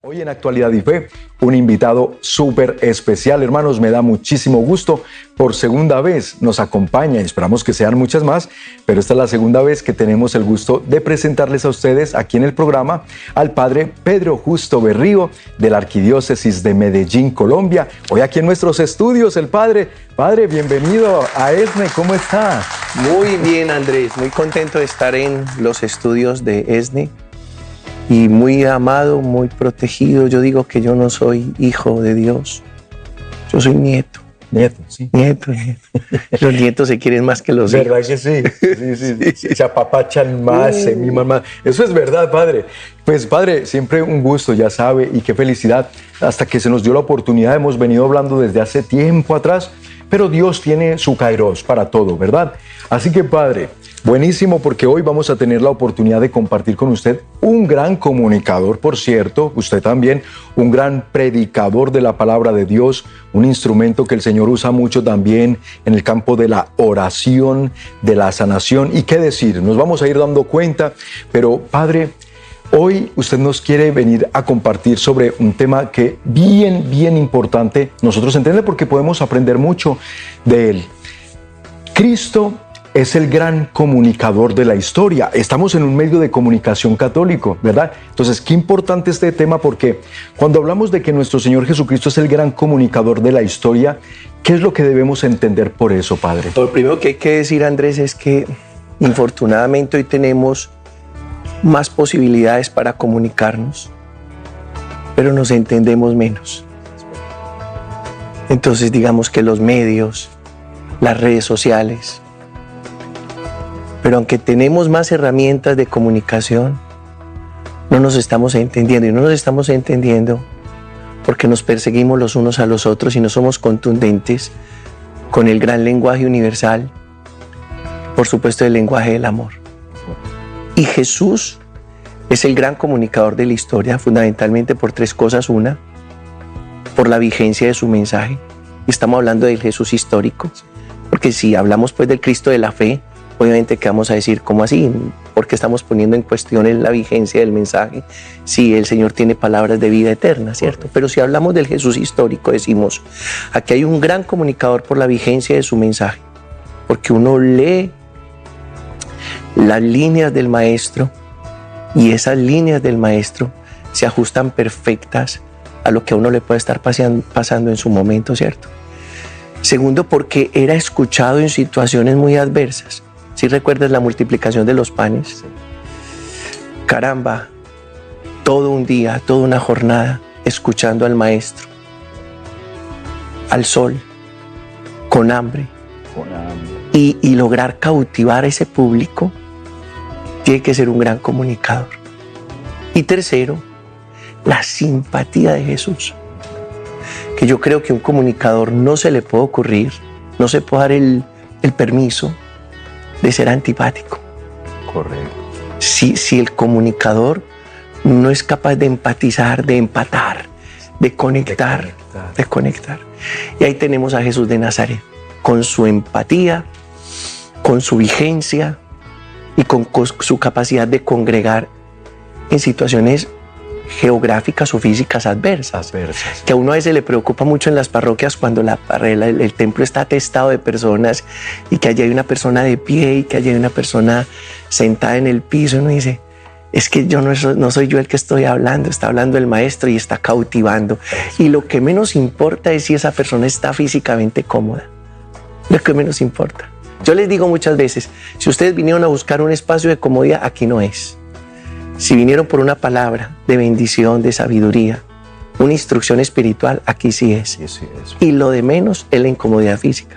Hoy en Actualidad y Fe, un invitado súper especial, hermanos, me da muchísimo gusto. Por segunda vez nos acompaña, y esperamos que sean muchas más, pero esta es la segunda vez que tenemos el gusto de presentarles a ustedes aquí en el programa al Padre Pedro Justo Berrío de la Arquidiócesis de Medellín, Colombia. Hoy aquí en nuestros estudios el Padre. Padre, bienvenido a ESNE, ¿cómo está? Muy bien, Andrés, muy contento de estar en los estudios de ESNE. Y muy amado, muy protegido. Yo digo que yo no soy hijo de Dios, yo soy nieto. Nieto, sí. Nieto. Los nietos se quieren más que los hijos. ¿Verdad que sí? Sí. Se apapachan más, se miman más. Eso es verdad, Padre. Pues, Padre, siempre un gusto, ya sabe, y qué felicidad. Hasta que se nos dio la oportunidad, hemos venido hablando desde hace tiempo atrás, pero Dios tiene su kairos para todo, ¿verdad? Así que, Padre, buenísimo, porque hoy vamos a tener la oportunidad de compartir con usted un gran comunicador, por cierto, usted también, un gran predicador de la palabra de Dios, un instrumento que el Señor usa mucho también en el campo de la oración, de la sanación. ¿Y qué decir? Nos vamos a ir dando cuenta, pero Padre, hoy usted nos quiere venir a compartir sobre un tema que bien importante nosotros entender, porque podemos aprender mucho de él. Cristo es el gran comunicador de la historia. Estamos en un medio de comunicación católico, ¿verdad? Entonces, qué importante este tema, porque cuando hablamos de que nuestro Señor Jesucristo es el gran comunicador de la historia, ¿qué es lo que debemos entender por eso, Padre? Lo primero que hay que decir, Andrés, es que infortunadamente hoy tenemos más posibilidades para comunicarnos, pero nos entendemos menos. Entonces, digamos que los medios, las redes sociales, pero aunque tenemos más herramientas de comunicación, no nos estamos entendiendo. Y no nos estamos entendiendo porque nos perseguimos los unos a los otros y no somos contundentes con el gran lenguaje universal, por supuesto el lenguaje del amor. Y Jesús es el gran comunicador de la historia, fundamentalmente por tres cosas. Una, por la vigencia de su mensaje. Y estamos hablando del Jesús histórico, porque si hablamos pues del Cristo de la fe, obviamente que vamos a decir, ¿cómo así? Porque estamos poniendo en cuestión la vigencia del mensaje, si el Señor tiene palabras de vida eterna, ¿cierto? Pero si hablamos del Jesús histórico, decimos, aquí hay un gran comunicador por la vigencia de su mensaje, porque uno lee las líneas del Maestro y esas líneas del Maestro se ajustan perfectas a lo que a uno le puede estar pasando en su momento, ¿cierto? Segundo, porque era escuchado en situaciones muy adversas. ¿Sí recuerdas la multiplicación de los panes? Caramba, todo un día, toda una jornada, escuchando al Maestro, al sol, con hambre. Y lograr cautivar a ese público, tiene que ser un gran comunicador. Y tercero, la simpatía de Jesús. Que yo creo que a un comunicador no se le puede ocurrir, no se puede dar el permiso de ser antipático. Correcto. Si el comunicador no es capaz de empatizar, de empatar, de conectar. Y ahí tenemos a Jesús de Nazaret, con su empatía, con su vigencia y con su capacidad de congregar en situaciones geográficas o físicas adversas, que a uno a veces le preocupa mucho en las parroquias cuando el templo está atestado de personas y que allí hay una persona de pie y que allí hay una persona sentada en el piso, y uno dice, es que yo no soy yo el que estoy hablando, está hablando el Maestro y está cautivando, y lo que menos importa es si esa persona está físicamente cómoda, lo que menos importa. Yo les digo muchas veces, si ustedes vinieron a buscar un espacio de comodidad, aquí no es. Si vinieron por una palabra de bendición, de sabiduría, una instrucción espiritual, aquí sí es. Y lo de menos es la incomodidad física,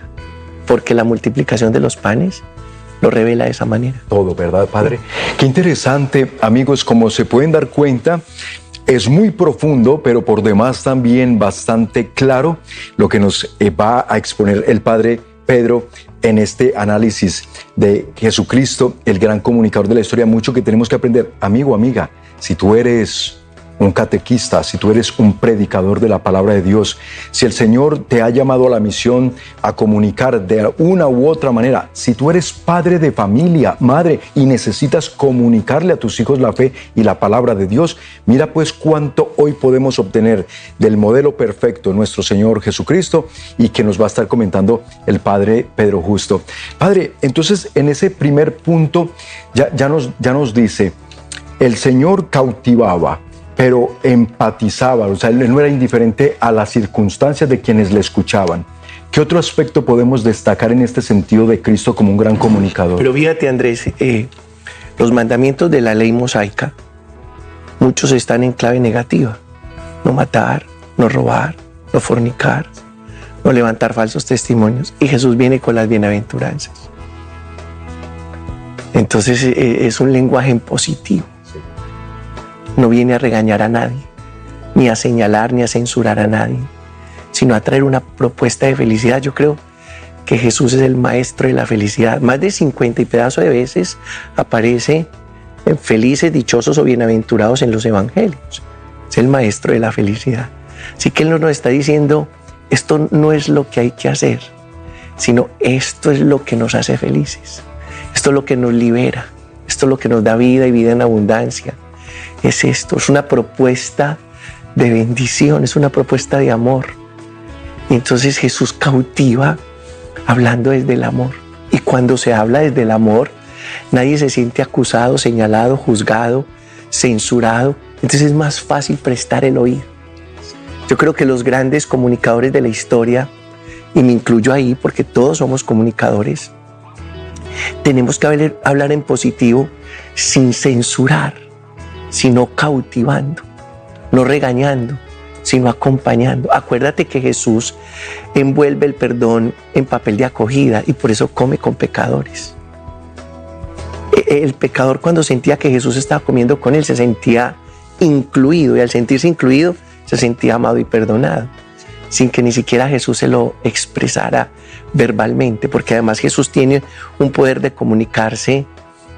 porque la multiplicación de los panes lo revela de esa manera. Todo, ¿verdad, Padre? Qué interesante, amigos, como se pueden dar cuenta, es muy profundo, pero por demás también bastante claro lo que nos va a exponer el Padre Pedro en este análisis de Jesucristo, el gran comunicador de la historia. Mucho que tenemos que aprender. Amigo, amiga, si tú eres un catequista, si tú eres un predicador de la palabra de Dios, si el Señor te ha llamado a la misión a comunicar de una u otra manera, si tú eres padre de familia, madre, y necesitas comunicarle a tus hijos la fe y la palabra de Dios, mira pues cuánto hoy podemos obtener del modelo perfecto, nuestro Señor Jesucristo, y que nos va a estar comentando el Padre Pedro Justo. Padre, entonces en ese primer punto ya nos dice, el Señor cautivaba, pero empatizaba, o sea, Él no era indiferente a las circunstancias de quienes le escuchaban. ¿Qué otro aspecto podemos destacar en este sentido de Cristo como un gran comunicador? Pero fíjate, Andrés, los mandamientos de la ley mosaica, muchos están en clave negativa. No matar, no robar, no fornicar, no levantar falsos testimonios. Y Jesús viene con las bienaventuranzas. Entonces es un lenguaje en positivo. No viene a regañar a nadie, ni a señalar, ni a censurar a nadie, sino a traer una propuesta de felicidad. Yo creo que Jesús es el maestro de la felicidad. Más de 50 y pedazo de veces aparece felices, dichosos o bienaventurados en los evangelios. Es el maestro de la felicidad. Así que Él no nos está diciendo, esto no es lo que hay que hacer, sino esto es lo que nos hace felices. Esto es lo que nos libera. Esto es lo que nos da vida y vida en abundancia. Es esto, es una propuesta de bendición, es una propuesta de amor. Y entonces Jesús cautiva hablando desde el amor. Y cuando se habla desde el amor, nadie se siente acusado, señalado, juzgado, censurado. Entonces es más fácil prestar el oído. Yo creo que los grandes comunicadores de la historia, y me incluyo ahí porque todos somos comunicadores, tenemos que hablar en positivo sin censurar, sino cautivando, no regañando, sino acompañando. Acuérdate que Jesús envuelve el perdón en papel de acogida y por eso come con pecadores. El pecador, cuando sentía que Jesús estaba comiendo con él, se sentía incluido, y al sentirse incluido se sentía amado y perdonado, sin que ni siquiera Jesús se lo expresara verbalmente, porque además Jesús tiene un poder de comunicarse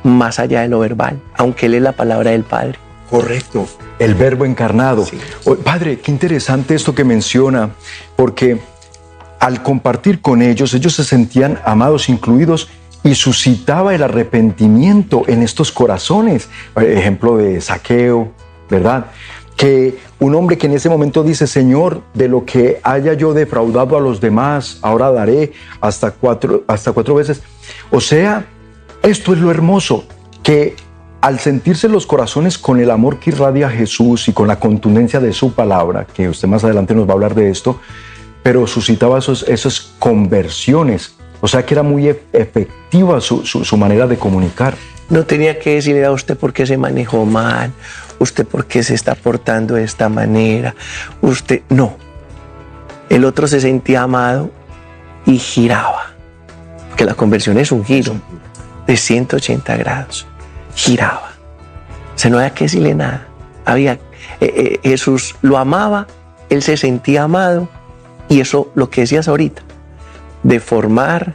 más allá de lo verbal, aunque Él es la palabra del Padre. Correcto, el Verbo encarnado. Sí. Padre, qué interesante esto que menciona, porque al compartir con ellos se sentían amados, incluidos, y suscitaba el arrepentimiento en estos corazones. Ejemplo de Zaqueo, ¿verdad? Que un hombre que en ese momento dice, Señor, de lo que haya yo defraudado a los demás, ahora daré hasta cuatro veces. O sea, esto es lo hermoso, que al sentirse los corazones con el amor que irradia Jesús y con la contundencia de su palabra, que usted más adelante nos va a hablar de esto, pero suscitaba esas conversiones. O sea que era muy efectiva su manera de comunicar. No tenía que decirle a usted por qué se manejó mal, usted por qué se está portando de esta manera, usted no. El otro se sentía amado y giraba, porque la conversión es un giro de 180 grados, giraba. O sea, no había que decirle nada. Jesús lo amaba, él se sentía amado, y eso, lo que decías ahorita, de informar,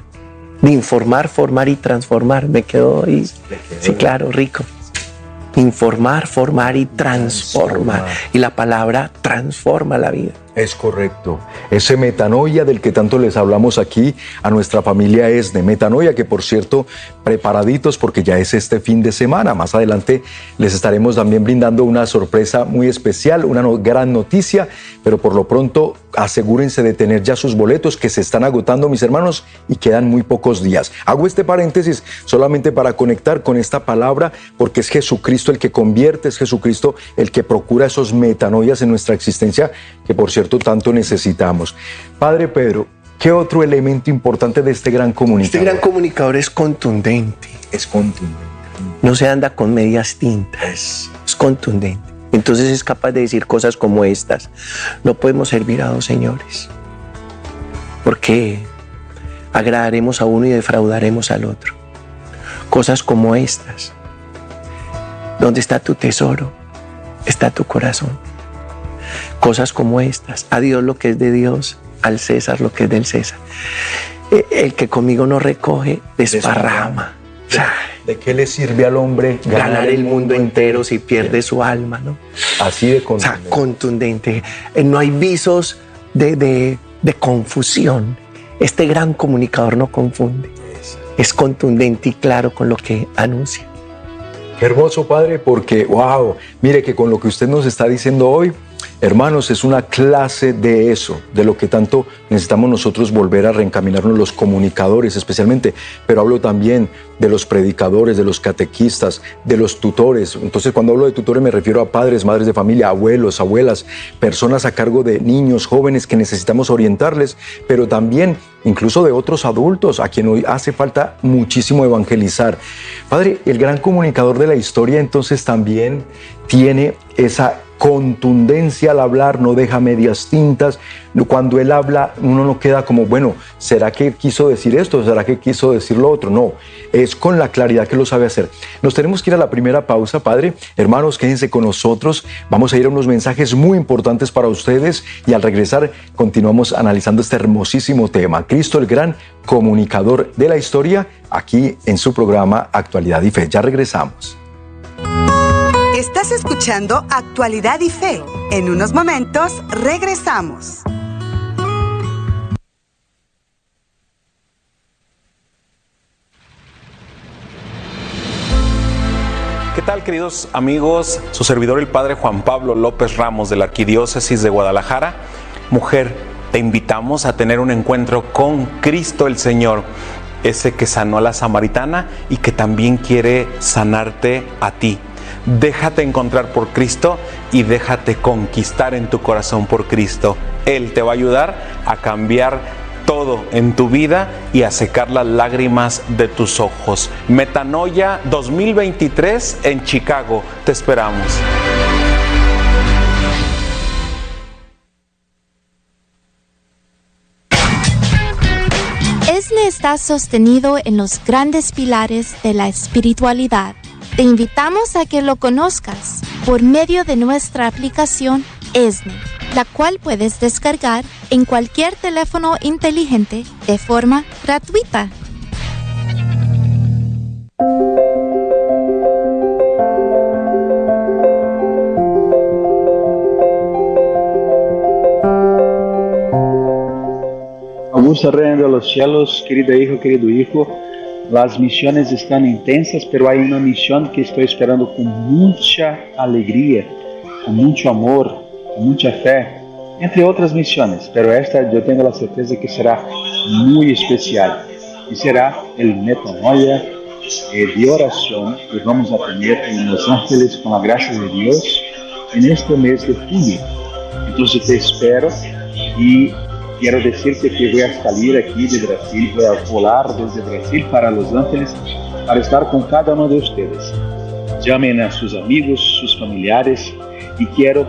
formar y transformar. Me quedó ahí. Sí, claro, rico. Informar, formar y transformar. Y la palabra transforma la vida. Es correcto. Ese metanoia del que tanto les hablamos aquí a nuestra familia es de metanoia, que por cierto, preparaditos porque ya es este fin de semana. Más adelante les estaremos también brindando una sorpresa muy especial, una gran noticia, pero por lo pronto asegúrense de tener ya sus boletos que se están agotando, mis hermanos, y quedan muy pocos días. Hago este paréntesis solamente para conectar con esta palabra, porque es Jesucristo el que convierte, es Jesucristo el que procura esos metanoias en nuestra existencia, que por cierto tanto necesitamos. Padre Pedro, ¿qué otro elemento importante de este gran comunicador? Este gran comunicador es contundente. Es contundente. No se anda con medias tintas. Es contundente. Entonces es capaz de decir cosas como estas. No podemos servir a dos señores, porque agradaremos a uno y defraudaremos al otro. Cosas como estas. ¿Dónde está tu tesoro? Está tu corazón. Cosas como estas. A Dios lo que es de Dios, al César lo que es del César. El que conmigo no recoge, desparrama. ¿de qué le sirve al hombre ganar el mundo entero si pierde su alma, ¿no? Así de contundente. O sea, contundente. No hay visos de confusión. Este gran comunicador no confunde. Es contundente y claro con lo que anuncia. Qué hermoso, Padre, porque, wow, mire que con lo que usted nos está diciendo hoy, hermanos, es una clase de eso, de lo que tanto necesitamos nosotros volver a reencaminarnos los comunicadores especialmente, pero hablo también de los predicadores, de los catequistas, de los tutores. Entonces, cuando hablo de tutores me refiero a padres, madres de familia, abuelos, abuelas, personas a cargo de niños, jóvenes que necesitamos orientarles, pero también incluso de otros adultos a quien hoy hace falta muchísimo evangelizar. Padre, el gran comunicador de la historia entonces también tiene esa contundencia al hablar, no deja medias tintas. Cuando él habla, uno no queda como, bueno, ¿será que quiso decir esto? ¿Será que quiso decir lo otro? No, es con la claridad que lo sabe hacer. Nos tenemos que ir a la primera pausa, Padre. Hermanos, quédense con nosotros. Vamos a ir a unos mensajes muy importantes para ustedes y al regresar continuamos analizando este hermosísimo tema. Cristo, el gran comunicador de la historia, aquí en su programa Actualidad y Fe. Ya regresamos. Estás escuchando Actualidad y Fe. En unos momentos regresamos. ¿Qué tal, queridos amigos? Su servidor, el Padre Juan Pablo López Ramos de la Arquidiócesis de Guadalajara. Mujer, te invitamos a tener un encuentro con Cristo el Señor, ese que sanó a la samaritana y que también quiere sanarte a ti. Déjate encontrar por Cristo y déjate conquistar en tu corazón por Cristo. Él te va a ayudar a cambiar todo en tu vida y a secar las lágrimas de tus ojos. Metanoia 2023 en Chicago. Te esperamos. ESNE está sostenido en los grandes pilares de la espiritualidad. Te invitamos a que lo conozcas por medio de nuestra aplicación ESNE, la cual puedes descargar en cualquier teléfono inteligente de forma gratuita. Augusto Reino de los Cielos, querido hijo, las misiones están intensas, pero hay una misión que estoy esperando con mucha alegría, con mucho amor, con mucha fe, entre otras misiones, pero esta yo tengo la certeza que será muy especial y será el Metanoia de oración que vamos a tener en Los Ángeles con la gracia de Dios en este mes de junio. Entonces te espero y quiero decirte que voy a salir aquí de Brasil, voy a volar desde Brasil para Los Ángeles para estar con cada uno de ustedes. Llamen a sus amigos, sus familiares y quiero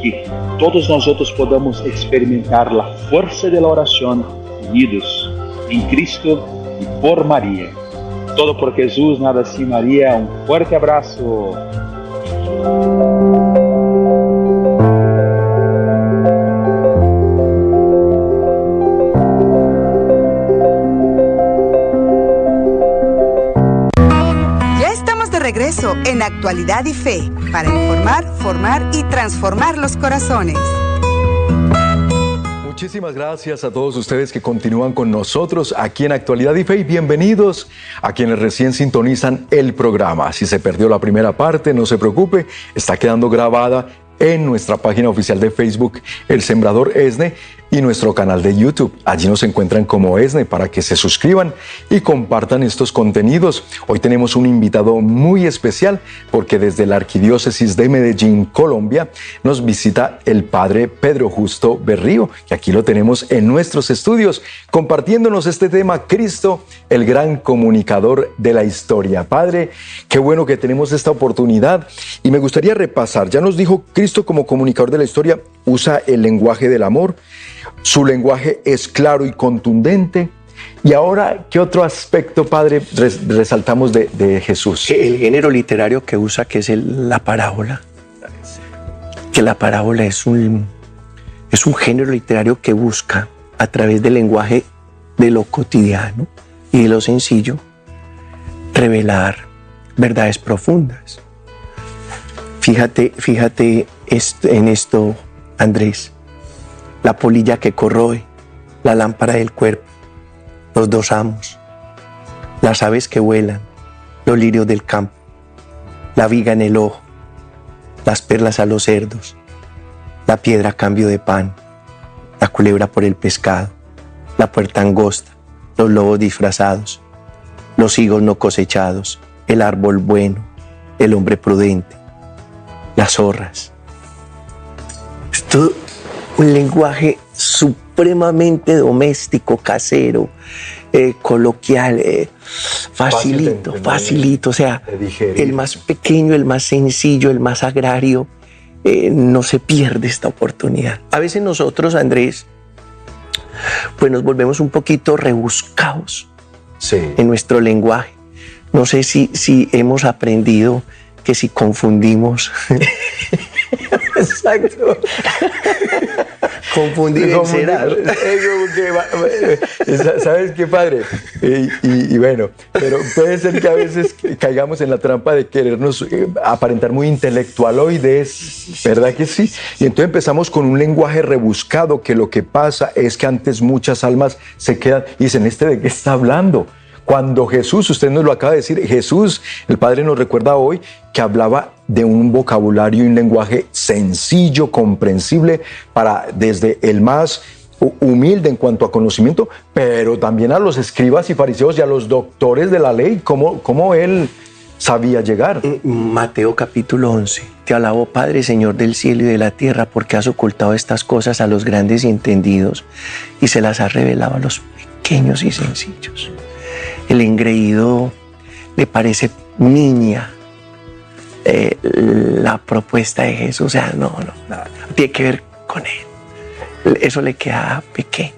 que todos nosotros podamos experimentar la fuerza de la oración unidos en Cristo y por María. Todo por Jesús, nada sin María. Un fuerte abrazo. Regreso en Actualidad y Fe para informar, formar y transformar los corazones. Muchísimas gracias a todos ustedes que continúan con nosotros aquí en Actualidad y Fe y bienvenidos a quienes recién sintonizan el programa. Si se perdió la primera parte, no se preocupe, está quedando grabada en nuestra página oficial de Facebook, El Sembrador ESNE, y nuestro canal de YouTube. Allí nos encuentran como ESNE para que se suscriban y compartan estos contenidos. Hoy tenemos un invitado muy especial porque desde la Arquidiócesis de Medellín, Colombia, nos visita el Padre Pedro Justo Berrío, que aquí lo tenemos en nuestros estudios, compartiéndonos este tema, Cristo, el gran comunicador de la historia. Padre, qué bueno que tenemos esta oportunidad y me gustaría repasar. Ya nos dijo, Cristo como comunicador de la historia usa el lenguaje del amor. Su lenguaje es claro y contundente. Y ahora, ¿qué otro aspecto, Padre, resaltamos de Jesús? El género literario que usa, que es la parábola. Que la parábola es un género literario que busca, a través del lenguaje de lo cotidiano y de lo sencillo, revelar verdades profundas. Fíjate en esto, Andrés, la polilla que corroe, la lámpara del cuerpo, los dos amos, las aves que vuelan, los lirios del campo, la viga en el ojo, las perlas a los cerdos, la piedra a cambio de pan, la culebra por el pescado, la puerta angosta, los lobos disfrazados, los higos no cosechados, el árbol bueno, el hombre prudente, las zorras. Es todo un lenguaje supremamente doméstico, casero, coloquial, facilito. O sea, el más pequeño, el más sencillo, el más agrario, no se pierde esta oportunidad. A veces nosotros, Andrés, pues nos volvemos un poquito rebuscados en nuestro lenguaje. No sé si hemos aprendido que si confundimos... Exacto. Confundir en cenar. ¿Sabes qué, padre? Y bueno, pero puede ser que a veces caigamos en la trampa de querernos aparentar muy intelectualoides, ¿verdad que sí? Y entonces empezamos con un lenguaje rebuscado, que lo que pasa es que antes muchas almas se quedan y dicen, ¿de qué está hablando? Cuando Jesús, usted nos lo acaba de decir, Jesús, el Padre nos recuerda hoy que hablaba de un vocabulario y un lenguaje sencillo, comprensible, para desde el más humilde en cuanto a conocimiento, pero también a los escribas y fariseos y a los doctores de la ley, cómo él sabía llegar. Mateo capítulo 11. Te alabo, Padre, Señor del cielo y de la tierra, porque has ocultado estas cosas a los grandes y entendidos y se las has revelado a los pequeños y sencillos. El engreído le parece niña la propuesta de Jesús. O sea, no, tiene que ver con él. Eso le queda pequeño.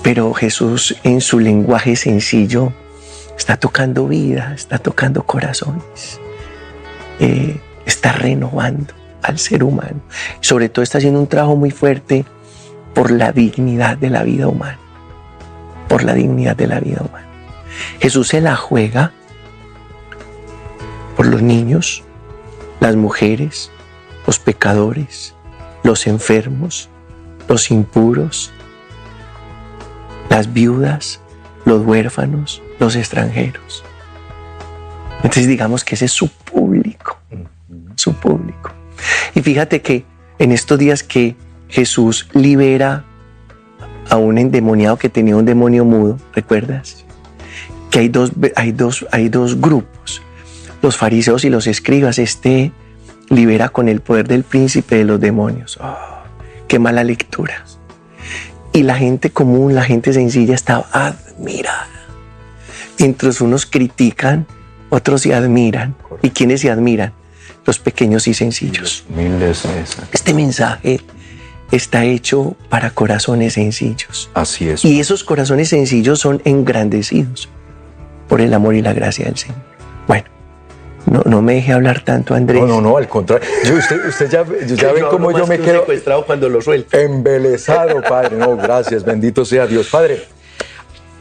Pero Jesús, en su lenguaje sencillo, está tocando vida, está tocando corazones, está renovando al ser humano. Sobre todo está haciendo un trabajo muy fuerte por la dignidad de la vida humana. Por la dignidad de la vida humana. Jesús se la juega por los niños, las mujeres, los pecadores, los enfermos, los impuros, las viudas, los huérfanos, los extranjeros. Entonces digamos que ese es su público, su público. Y fíjate que en estos días que Jesús libera a un endemoniado que tenía un demonio mudo, ¿recuerdas? Que hay dos grupos, los fariseos y los escribas. Este libera con el poder del príncipe de los demonios. Oh, qué mala lectura. Y la gente común, la gente sencilla estaba admirada. Mientras unos critican, otros se admiran. ¿Y quiénes se admiran? Los pequeños y sencillos. Este mensaje está hecho para corazones sencillos. Así es. Y esos corazones sencillos son engrandecidos por el amor y la gracia del Señor. Bueno, no me deje hablar tanto, Andrés. No, al contrario. Usted ya ve cómo yo me quedo secuestrado cuando lo suelto. Embelesado, Padre. No, gracias, bendito sea Dios. Padre,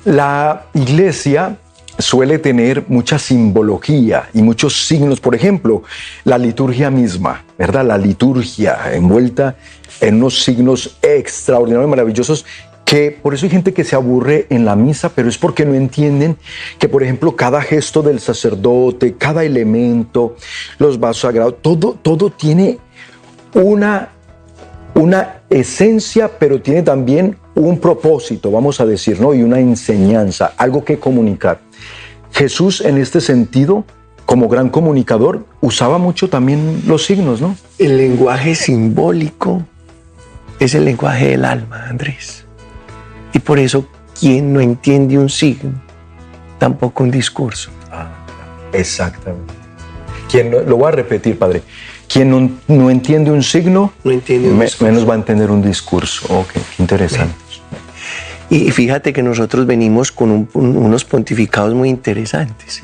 la iglesia suele tener mucha simbología y muchos signos. Por ejemplo, la liturgia misma, ¿verdad? La liturgia envuelta en unos signos extraordinarios, maravillosos, que por eso hay gente que se aburre en la misa, pero es porque no entienden que, por ejemplo, cada gesto del sacerdote, cada elemento, los vasos sagrados, todo tiene una esencia, pero tiene también un propósito, vamos a decir, ¿no? Y una enseñanza, algo que comunicar. Jesús, en este sentido, como gran comunicador, usaba mucho también los signos, ¿no? El lenguaje simbólico es el lenguaje del alma, Andrés. Y por eso, quien no entiende un signo, tampoco un discurso. Exactamente. Lo voy a repetir, Padre. Quien no entiende un signo, menos va a entender un discurso. Ok, qué interesante. Y fíjate que nosotros venimos con unos pontificados muy interesantes.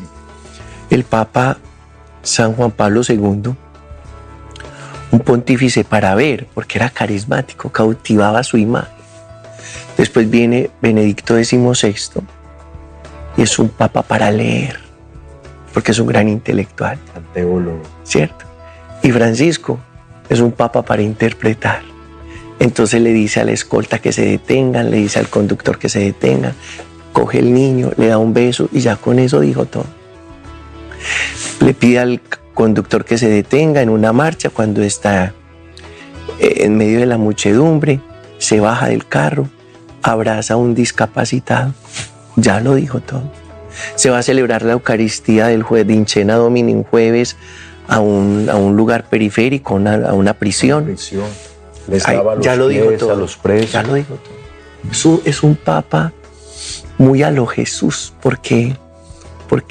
El Papa San Juan Pablo II, un pontífice para ver, porque era carismático, cautivaba su imagen. Después viene Benedicto XVI y es un papa para leer, porque es un gran intelectual. Teólogo. ¿Cierto? Y Francisco es un papa para interpretar. Entonces le dice a la escolta que se detengan, le dice al conductor que se detengan, coge el niño, le da un beso y ya con eso dijo todo. Le pide al conductor que se detenga en una marcha cuando está en medio de la muchedumbre, se baja del carro, abraza a un discapacitado, ya lo dijo todo. Se va a celebrar la Eucaristía del Vincena Domini un jueves a un lugar periférico, a una prisión. Les daba los ya lo dijo pies todo. a los presos. Ya lo dijo todo. Es un papa muy a lo Jesús, porque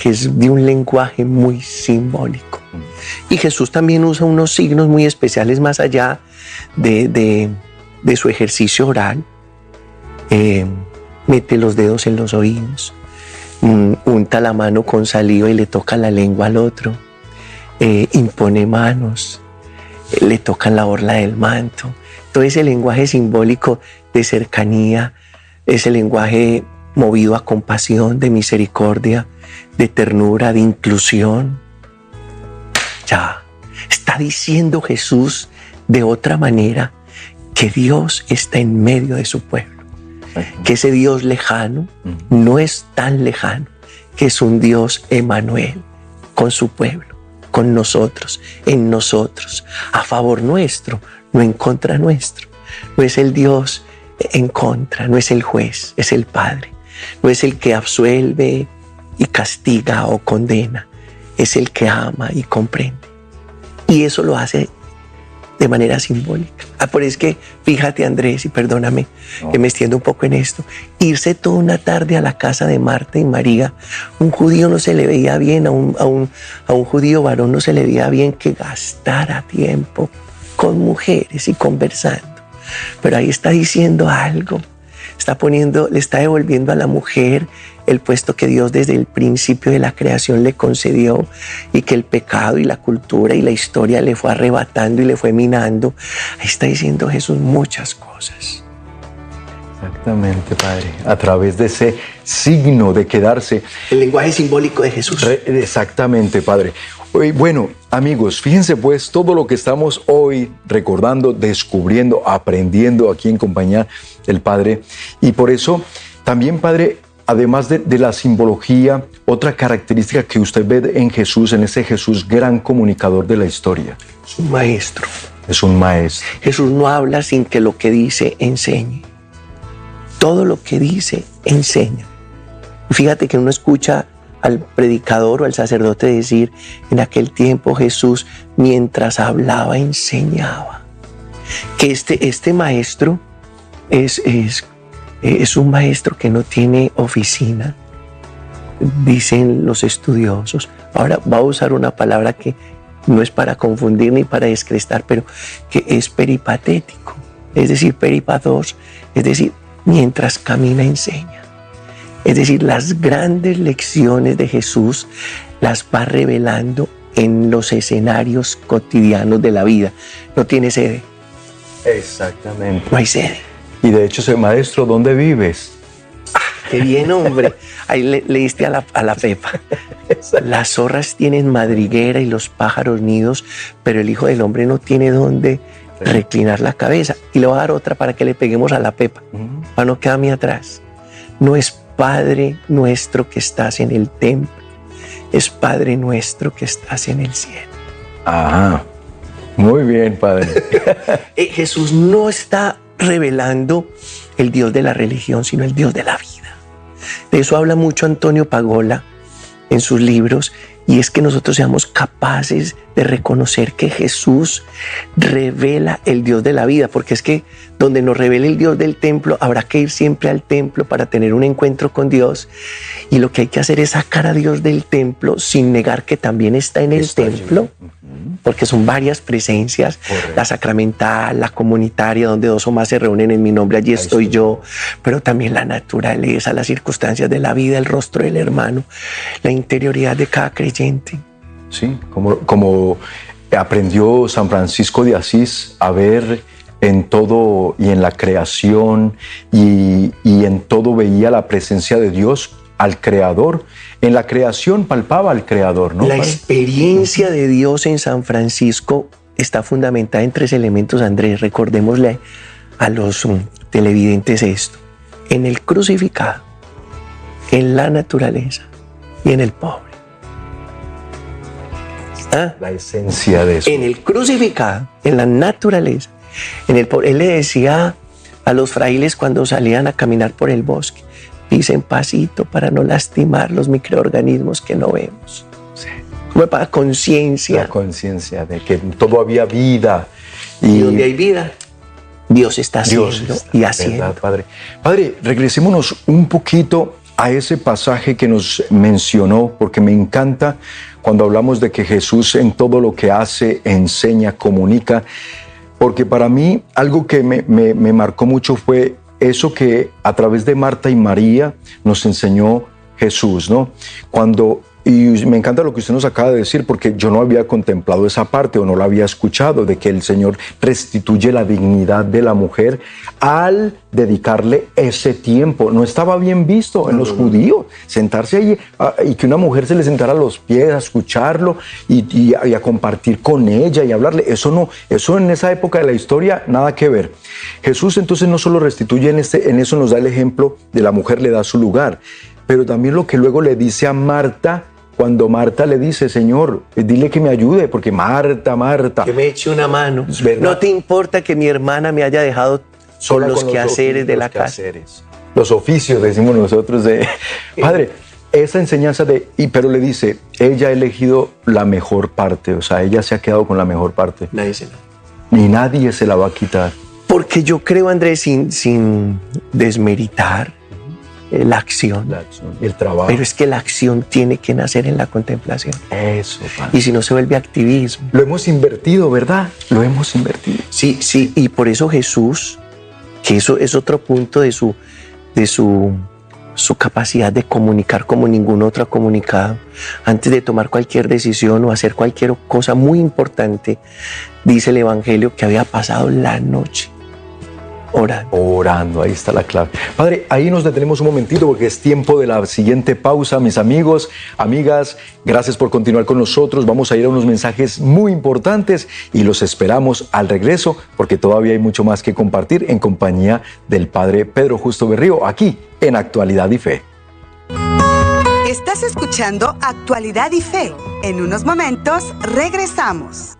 es de un lenguaje muy simbólico. Y Jesús también usa unos signos muy especiales más allá de su ejercicio oral. Mete los dedos en los oídos, unta la mano con saliva y le toca la lengua al otro, impone manos, le toca la orla del manto. Todo ese lenguaje simbólico de cercanía, ese lenguaje movido a compasión, de misericordia, de ternura, de inclusión. Ya está diciendo Jesús de otra manera que Dios está en medio de su pueblo, que ese Dios lejano no es tan lejano, que es un Dios Emmanuel con su pueblo, con nosotros, en nosotros, a favor nuestro, no en contra nuestro. No es el Dios en contra, no es el juez, es el Padre. No es el que absuelve y castiga o condena, es el que ama y comprende. Y eso lo hace de manera simbólica. Por eso es que, fíjate Andrés, y perdóname que me extiendo un poco en esto, irse toda una tarde a la casa de Marta y María, un judío no se le veía bien, a un judío varón no se le veía bien que gastara tiempo con mujeres y conversando. Pero ahí está diciendo algo, le está devolviendo a la mujer el puesto que Dios desde el principio de la creación le concedió y que el pecado y la cultura y la historia le fue arrebatando y le fue minando. Ahí está diciendo Jesús muchas cosas. Exactamente, Padre. A través de ese signo de quedarse. El lenguaje simbólico de Jesús. Exactamente, Padre. Bueno, amigos, fíjense pues todo lo que estamos hoy recordando, descubriendo, aprendiendo aquí en compañía del Padre. Y por eso también, Padre, además de la simbología, otra característica que usted ve en Jesús, en ese Jesús gran comunicador de la historia. Es un maestro. Es un maestro. Jesús no habla sin que lo que dice enseñe. Todo lo que dice enseña. Fíjate que uno escucha al predicador o al sacerdote decir, en aquel tiempo Jesús, mientras hablaba, enseñaba. Que este maestro es un maestro que no tiene oficina, dicen los estudiosos. Ahora va a usar una palabra que no es para confundir ni para descrestar, pero que es peripatético, es decir, peripatos, es decir, mientras camina enseña. Es decir, las grandes lecciones de Jesús las va revelando en los escenarios cotidianos de la vida. No tiene sede. Exactamente. No hay sede. Y de hecho, maestro, ¿dónde vives? Qué bien, hombre. Ahí le diste a la pepa. Las zorras tienen madriguera y los pájaros nidos, pero el Hijo del Hombre no tiene dónde reclinar la cabeza. Y le voy a dar otra para que le peguemos a la pepa, para no quedarme atrás. No es Padre nuestro que estás en el templo, es Padre nuestro que estás en el cielo. Ah, muy bien, Padre. Jesús no está revelando el Dios de la religión, sino el Dios de la vida. De eso habla mucho Antonio Pagola en sus libros, y es que nosotros seamos capaces de reconocer que Jesús revela el Dios de la vida, porque es que donde nos revele el Dios del templo, habrá que ir siempre al templo para tener un encuentro con Dios, y lo que hay que hacer es sacar a Dios del templo sin negar que también está en el templo, porque son varias presencias, la sacramental, la comunitaria, donde dos o más se reúnen en mi nombre, allí estoy yo, pero también la naturaleza, las circunstancias de la vida, el rostro del hermano, la interioridad de cada creyente. Sí, como aprendió San Francisco de Asís a ver en todo y en la creación y en todo veía la presencia de Dios, al Creador. En la creación palpaba al Creador, ¿no? La experiencia de Dios en San Francisco está fundamentada en 3 elementos, Andrés. Recordémosle a los televidentes esto: en el crucificado, en la naturaleza y en el pobre. La esencia de eso. En el crucificado, en la naturaleza, en el pobre. Él le decía a los frailes cuando salían a caminar por el bosque: pisen pasito para no lastimar los microorganismos que no vemos. Sí. Como para conciencia. La conciencia de que todo había vida. Y donde hay vida, Dios está haciendo y haciendo. ¿Verdad, Padre? Padre, regresémonos un poquito a ese pasaje que nos mencionó, porque me encanta cuando hablamos de que Jesús en todo lo que hace, enseña, comunica, porque para mí algo que me marcó mucho fue eso que a través de Marta y María nos enseñó Jesús, ¿no? Y me encanta lo que usted nos acaba de decir, porque yo no había contemplado esa parte o no la había escuchado, de que el Señor restituye la dignidad de la mujer al dedicarle ese tiempo. No estaba bien visto en los judíos sentarse allí y que una mujer se le sentara a los pies a escucharlo y a compartir con ella y hablarle. Eso en esa época de la historia, nada que ver. Jesús entonces no solo restituye en eso nos da el ejemplo de la mujer, le da su lugar, pero también lo que luego le dice a Marta, cuando Marta le dice: Señor, dile que me ayude, porque Marta. Que me eche una mano. No te importa que mi hermana me haya dejado con los quehaceres de la casa. Los oficios, decimos nosotros. Padre, esa enseñanza pero le dice, ella ha elegido la mejor parte, o sea, ella se ha quedado con la mejor parte. Nadie se la va a quitar. Porque yo creo, Andrés, sin desmeritar la acción, el trabajo. Pero es que la acción tiene que nacer en la contemplación. Eso, Padre. Y si no, se vuelve activismo. Lo hemos invertido, ¿verdad? Lo hemos invertido. Sí, y por eso Jesús, que eso es otro punto de su capacidad de comunicar como ningún otro ha comunicado. Antes de tomar cualquier decisión o hacer cualquier cosa muy importante, dice el Evangelio que había pasado la noche orando, ahí está la clave. Padre, ahí nos detenemos un momentito porque es tiempo de la siguiente pausa. Mis amigos, amigas, gracias por continuar con nosotros. Vamos a ir a unos mensajes muy importantes y los esperamos al regreso, porque todavía hay mucho más que compartir en compañía del Padre Pedro Justo Berrío, aquí en Actualidad y Fe. Estás escuchando Actualidad y Fe. En unos momentos regresamos.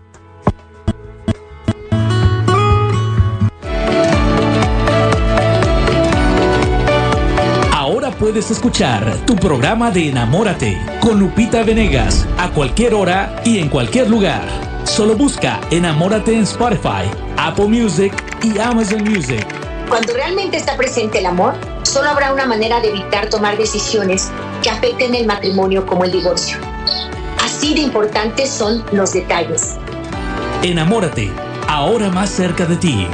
Ahora puedes escuchar tu programa de Enamórate con Lupita Venegas a cualquier hora y en cualquier lugar. Solo busca Enamórate en Spotify, Apple Music y Amazon Music. Cuando realmente está presente el amor, solo habrá una manera de evitar tomar decisiones que afecten el matrimonio, como el divorcio. Así de importantes son los detalles. Enamórate, ahora más cerca de ti.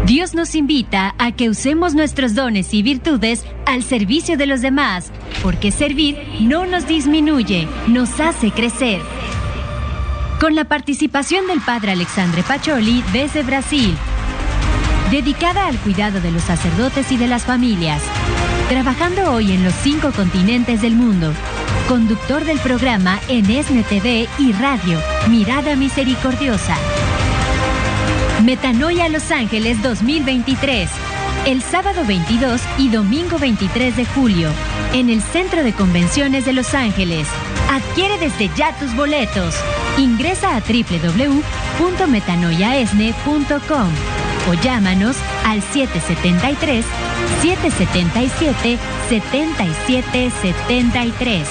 Dios nos invita a que usemos nuestros dones y virtudes al servicio de los demás, porque servir no nos disminuye, nos hace crecer. Con la participación del Padre Alexandre Pacioli desde Brasil, dedicada al cuidado de los sacerdotes y de las familias, trabajando hoy en los 5 continentes del mundo, conductor del programa en ESNE TV y Radio, Mirada Misericordiosa. Metanoia Los Ángeles 2023, el sábado 22 y domingo 23 de julio, en el Centro de Convenciones de Los Ángeles. Adquiere desde ya tus boletos. Ingresa a www.metanoiaesne.com o llámanos al 773-777-7773.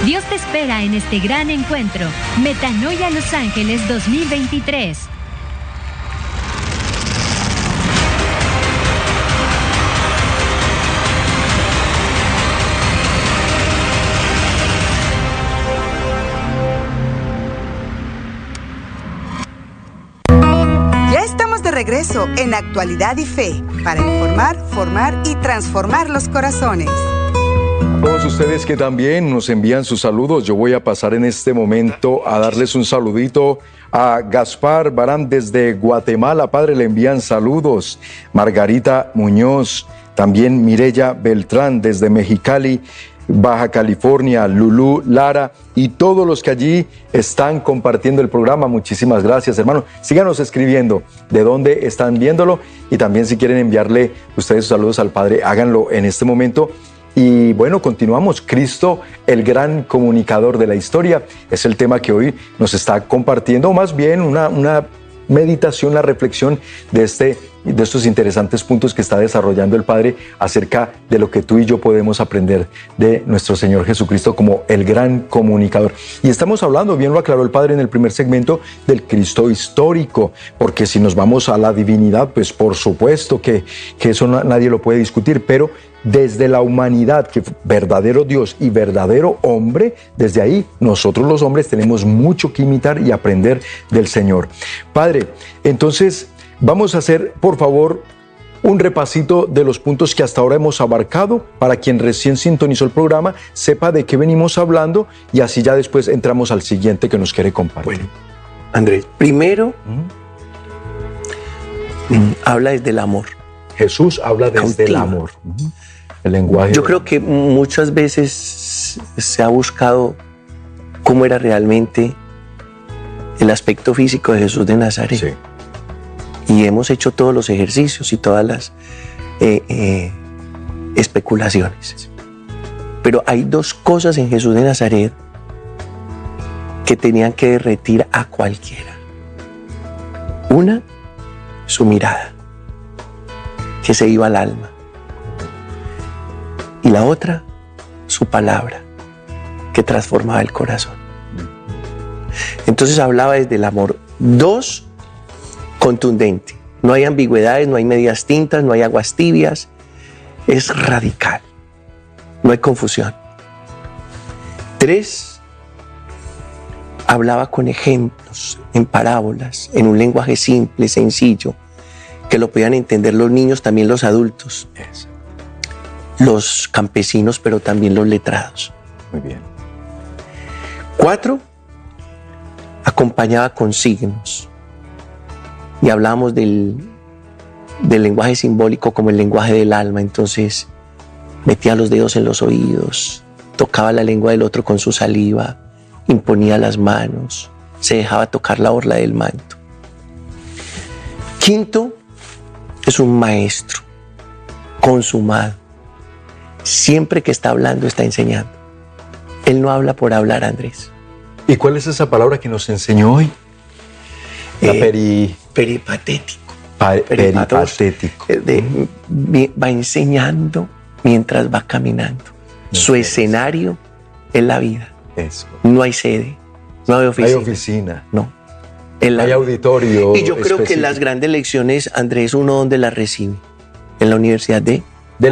Dios te espera en este gran encuentro, Metanoia Los Ángeles 2023. Regreso en Actualidad y Fe para informar, formar y transformar los corazones. Todos ustedes que también nos envían sus saludos, yo voy a pasar en este momento a darles un saludito a Gaspar Barán desde Guatemala. Padre, le envían saludos. Margarita Muñoz, también Mireya Beltrán desde Mexicali, Baja California, Lulú Lara y todos los que allí están compartiendo el programa. Muchísimas gracias, hermano. Síganos escribiendo de dónde están viéndolo y también si quieren enviarle ustedes sus saludos al Padre, háganlo en este momento. Y bueno, continuamos. Cristo, el gran comunicador de la historia, es el tema que hoy nos está compartiendo, o más bien una meditación, la reflexión de estos interesantes puntos que está desarrollando el Padre acerca de lo que tú y yo podemos aprender de nuestro Señor Jesucristo como el gran comunicador. Y estamos hablando, bien lo aclaró el Padre en el primer segmento, del Cristo histórico, porque si nos vamos a la divinidad, pues por supuesto que eso nadie lo puede discutir, pero desde la humanidad, que verdadero Dios y verdadero hombre, desde ahí nosotros los hombres tenemos mucho que imitar y aprender del Señor. Padre, entonces vamos a hacer, por favor, un repasito de los puntos que hasta ahora hemos abarcado, para quien recién sintonizó el programa, sepa de qué venimos hablando y así ya después entramos al siguiente que nos quiere compartir. Bueno, Andrés, primero habla desde el amor. Jesús habla desde el amor. El lenguaje. Yo creo que muchas veces se ha buscado cómo era realmente el aspecto físico de Jesús de Nazaret. Sí. Y hemos hecho todos los ejercicios y todas las especulaciones. Pero hay dos cosas en Jesús de Nazaret que tenían que derretir a cualquiera. Una, su mirada, que se iba al alma. Y la otra, su palabra, que transformaba el corazón. Entonces hablaba desde el amor. Dos, contundente. No hay ambigüedades, no hay medias tintas, no hay aguas tibias. Es radical. No hay confusión. Tres, hablaba con ejemplos, en parábolas, en un lenguaje simple, sencillo, que lo podían entender los niños, también los adultos. Los campesinos, pero también los letrados. Muy bien. 4, acompañaba con signos. Y hablábamos del lenguaje simbólico como el lenguaje del alma. Entonces, metía los dedos en los oídos, tocaba la lengua del otro con su saliva, imponía las manos, se dejaba tocar la orla del manto. 5, es un maestro consumado. Siempre que está hablando, está enseñando. Él no habla por hablar, Andrés. ¿Y cuál es esa palabra que nos enseñó hoy? Peripatético. Peripatético. Va enseñando mientras va caminando. Su escenario es la vida. Eso. No hay sede, no hay oficina. Hay oficina. No. Hay auditorio. Y yo creo que las grandes lecciones, Andrés, ¿uno dónde las recibe? En la Universidad de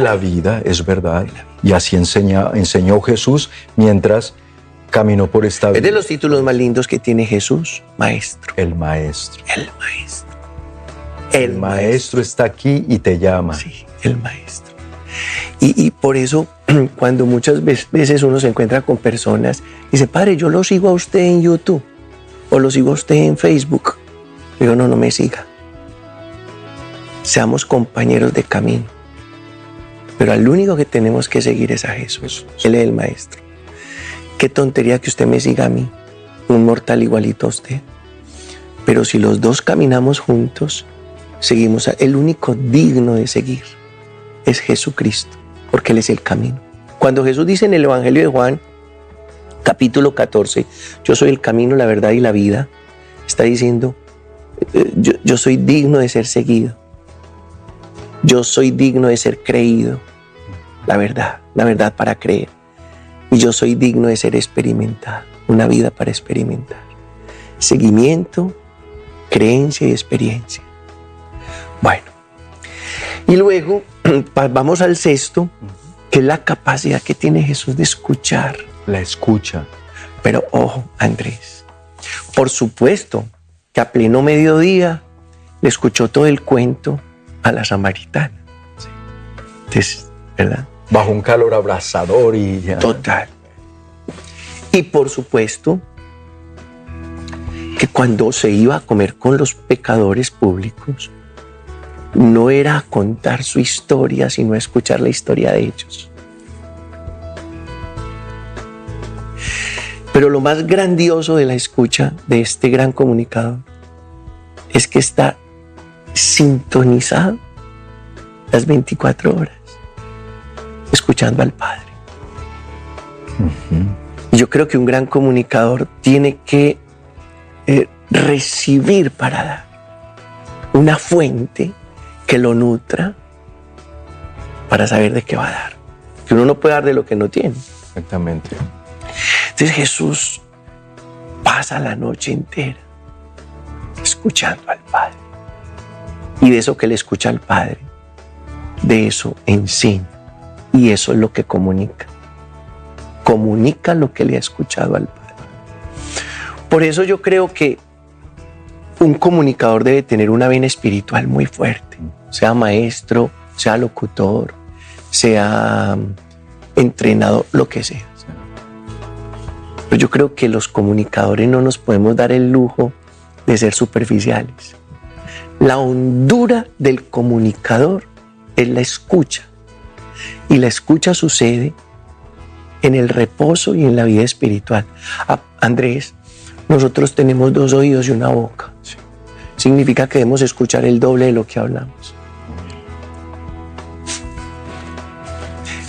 la vida, es verdad. Y así enseñó Jesús mientras caminó por esta vida. Es de los títulos más lindos que tiene Jesús, maestro. El maestro. El maestro. El maestro está aquí y te llama. Sí, el maestro. Y por eso, cuando muchas veces uno se encuentra con personas y dice, padre, yo lo sigo a usted en YouTube o lo sigo a usted en Facebook. Digo, no me siga. Seamos compañeros de camino. Pero al único que tenemos que seguir es a Jesús. Él es el maestro. Qué tontería que usted me siga a mí, un mortal igualito a usted. Pero si los dos caminamos juntos, seguimos el único digno de seguir es Jesucristo, porque Él es el camino. Cuando Jesús dice en el Evangelio de Juan, capítulo 14, yo soy el camino, la verdad y la vida, está diciendo, yo soy digno de ser seguido. Yo soy digno de ser creído, la verdad para creer. Y yo soy digno de ser experimentado, una vida para experimentar. Seguimiento, creencia y experiencia. Bueno, y luego vamos al sexto, que es la capacidad que tiene Jesús de escuchar. La escucha. Pero ojo, Andrés, por supuesto que a pleno mediodía le escuchó todo el cuento a la samaritana. Sí. Entonces, ¿verdad? Bajo un calor abrasador y ya. Total. Y por supuesto que cuando se iba a comer con los pecadores públicos, no era a contar su historia, sino a escuchar la historia de ellos. Pero lo más grandioso de la escucha de este gran comunicador es que está sintonizado las 24 horas, escuchando al Padre. Y yo creo que un gran comunicador tiene que recibir para dar una fuente que lo nutra para saber de qué va a dar. Que uno no puede dar de lo que no tiene. Exactamente. Entonces Jesús pasa la noche entera escuchando al Padre. Y de eso que le escucha al Padre, de eso enseña. Y eso es lo que comunica. Comunica lo que le ha escuchado al Padre. Por eso yo creo que un comunicador debe tener una vena espiritual muy fuerte. Sea maestro, sea locutor, sea entrenador, lo que sea. Pero yo creo que los comunicadores no nos podemos dar el lujo de ser superficiales. La hondura del comunicador es la escucha. Y la escucha sucede en el reposo y en la vida espiritual. Andrés, nosotros tenemos 2 oídos y una boca. Sí. Significa que debemos escuchar el doble de lo que hablamos.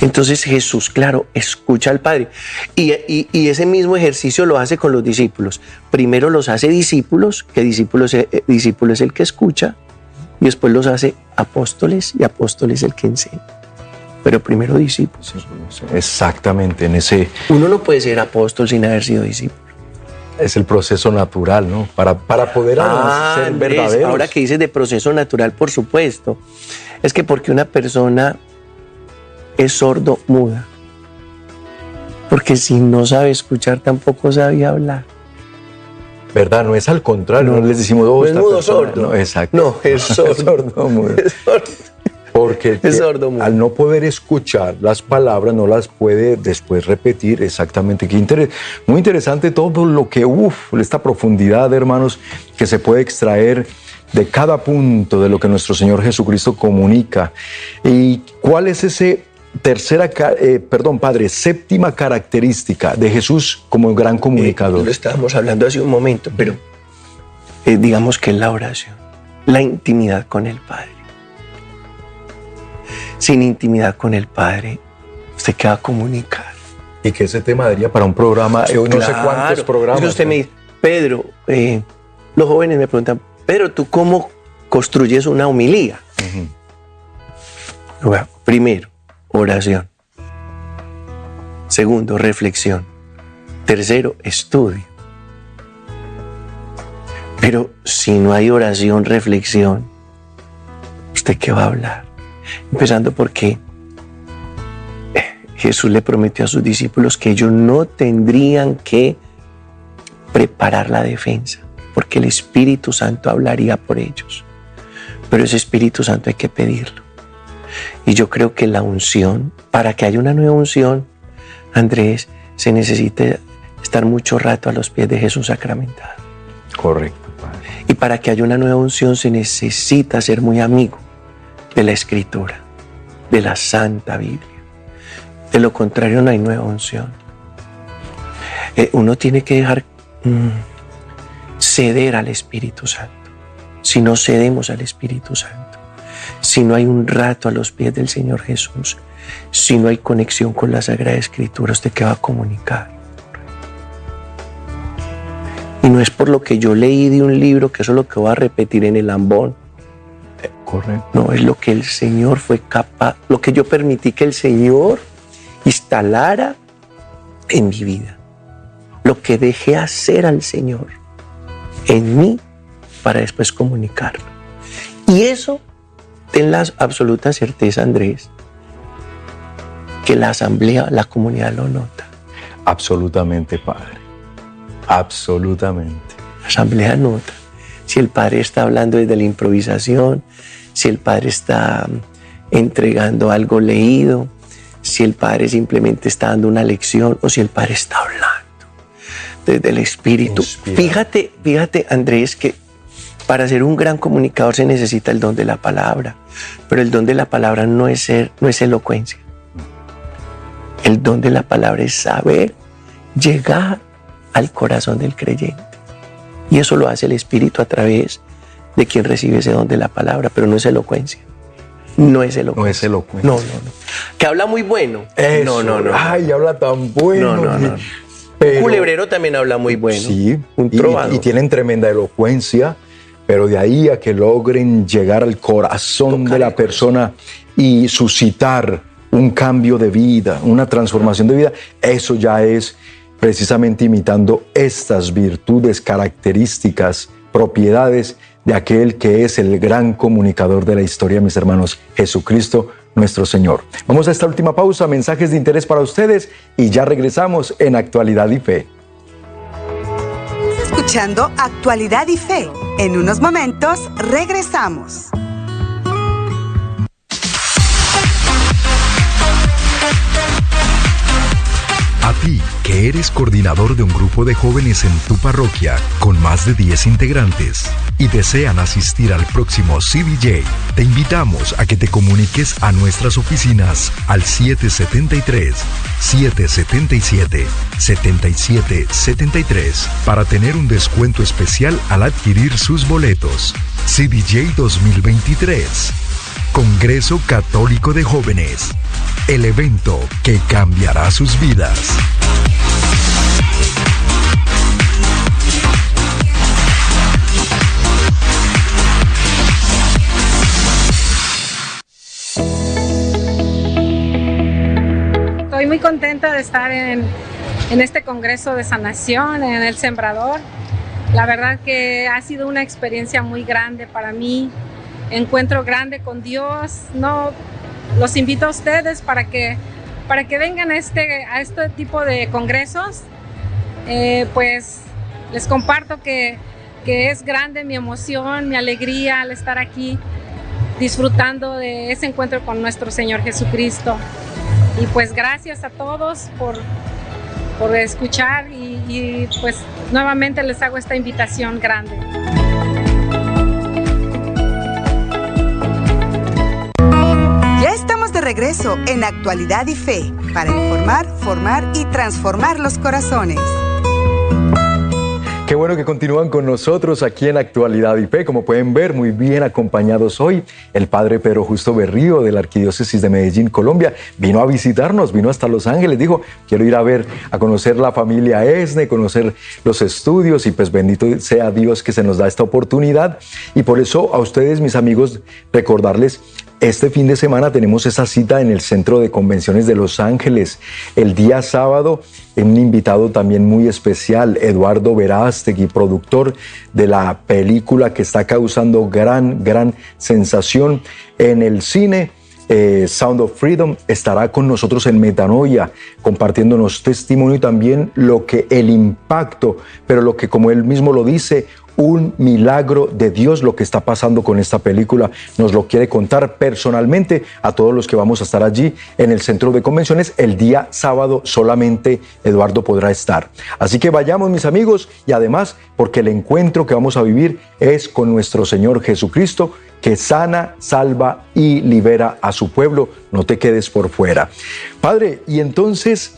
Entonces Jesús, claro, escucha al Padre. Y ese mismo ejercicio lo hace con los discípulos. Primero los hace discípulos, que discípulo es el que escucha, y después los hace apóstoles, y apóstoles el que enseña. Pero primero discípulos. Exactamente, en ese... Uno no puede ser apóstol sin haber sido discípulo. Es el proceso natural, ¿no? Para poder ser verdaderos. Ahora que dices de proceso natural, por supuesto. Es que porque una persona es sordo, muda. Porque si no sabe escuchar, tampoco sabe hablar. ¿Verdad? No es al contrario, no les decimos... no es mudo, sordo. No, exacto. No, es sordo. Es sordo, mudo. Es sordo. Porque al no poder escuchar las palabras, no las puede después repetir exactamente. Muy interesante todo lo que, esta profundidad, hermanos, que se puede extraer de cada punto de lo que nuestro Señor Jesucristo comunica. ¿Y cuál es ese séptima característica de Jesús como un gran comunicador? Lo estábamos hablando hace un momento, pero digamos que es la oración, la intimidad con el Padre. Sin intimidad con el Padre, ¿usted qué va a comunicar? Y que ese tema daría para un programa, no sé cuántos programas. Es que usted me dice, Pedro, los jóvenes me preguntan, Pedro, ¿tú cómo construyes una homilía? Bueno, primero, oración. Segundo, reflexión. Tercero, estudio. Pero si no hay oración, reflexión, ¿usted qué va a hablar? Empezando porque Jesús le prometió a sus discípulos que ellos no tendrían que preparar la defensa, porque el Espíritu Santo hablaría por ellos. Pero ese Espíritu Santo hay que pedirlo. Y yo creo que la unción, para que haya una nueva unción, Andrés, se necesita estar mucho rato a los pies de Jesús sacramentado. Correcto, Padre. Y para que haya una nueva unción se necesita ser muy amigo de la Escritura, de la Santa Biblia. De lo contrario no hay nueva unción. Uno tiene que dejar ceder al Espíritu Santo. Si no cedemos al Espíritu Santo, si no hay un rato a los pies del Señor Jesús, si no hay conexión con la Sagrada Escritura, ¿usted qué va a comunicar? Y no es por lo que yo leí de un libro que eso es lo que voy a repetir en el ambón. Correcto. No, es lo que el Señor fue capaz, lo que yo permití que el Señor instalara en mi vida. Lo que dejé hacer al Señor en mí para después comunicarlo. Y eso, ten la absoluta certeza, Andrés, que la asamblea, la comunidad lo nota. Absolutamente, Padre. Absolutamente. La asamblea nota. Si el Padre está hablando desde la improvisación, si el Padre está entregando algo leído, si el Padre simplemente está dando una lección o si el Padre está hablando desde el Espíritu. Fíjate, Andrés, que para ser un gran comunicador se necesita el don de la palabra, pero el don de la palabra no es elocuencia. El don de la palabra es saber llegar al corazón del creyente. Y eso lo hace el Espíritu a través de quien recibe ese don de la palabra, pero no es elocuencia. No es elocuencia. No. Que habla muy bueno. Eso. No. Ay, habla tan bueno. No. Pero, un culebrero también habla muy bueno. Sí, un trovador. Y tienen tremenda elocuencia, pero de ahí a que logren llegar al corazón de la persona y suscitar un cambio de vida, una transformación de vida, eso ya es precisamente imitando estas virtudes, características, propiedades de aquel que es el gran comunicador de la historia, mis hermanos, Jesucristo nuestro Señor. Vamos a esta última pausa, mensajes de interés para ustedes y ya regresamos en Actualidad y Fe. Estás escuchando Actualidad y Fe. En unos momentos regresamos. A ti, que eres coordinador de un grupo de jóvenes en tu parroquia con más de 10 integrantes y desean asistir al próximo CBJ, te invitamos a que te comuniques a nuestras oficinas al 773-777-7773 para tener un descuento especial al adquirir sus boletos. CBJ 2023. Congreso Católico de Jóvenes, el evento que cambiará sus vidas. Estoy muy contenta de estar en este Congreso de Sanación, en El Sembrador. La verdad que ha sido una experiencia muy grande para mí. Encuentro grande con Dios. Los invito a ustedes para que vengan a este tipo de congresos. Pues les comparto que es grande mi emoción, mi alegría al estar aquí disfrutando de ese encuentro con nuestro Señor Jesucristo. Y pues gracias a todos por escuchar y pues nuevamente les hago esta invitación grande. De regreso en Actualidad y Fe para informar, formar y transformar los corazones. Qué bueno que continúan con nosotros aquí en Actualidad y Fe. Como pueden ver, muy bien acompañados hoy. El padre Pedro Justo Berrío de la Arquidiócesis de Medellín, Colombia, vino a visitarnos, vino hasta Los Ángeles. Dijo, quiero ir a conocer la familia Esne, conocer los estudios y pues bendito sea Dios que se nos da esta oportunidad. Y por eso a ustedes, mis amigos, recordarles, este fin de semana tenemos esa cita en el Centro de Convenciones de Los Ángeles. El día sábado, un invitado también muy especial, Eduardo Verástegui, productor de la película que está causando gran sensación en el cine. Sound of Freedom estará con nosotros en Metanoia, compartiéndonos testimonio y también lo que el impacto, pero lo que, como él mismo lo dice, un milagro de Dios lo que está pasando con esta película. Nos lo quiere contar personalmente a todos los que vamos a estar allí en el Centro de Convenciones. El día sábado solamente Eduardo podrá estar. Así que vayamos, mis amigos, y además porque el encuentro que vamos a vivir es con nuestro Señor Jesucristo, que sana, salva y libera a su pueblo. No te quedes por fuera. Padre, y entonces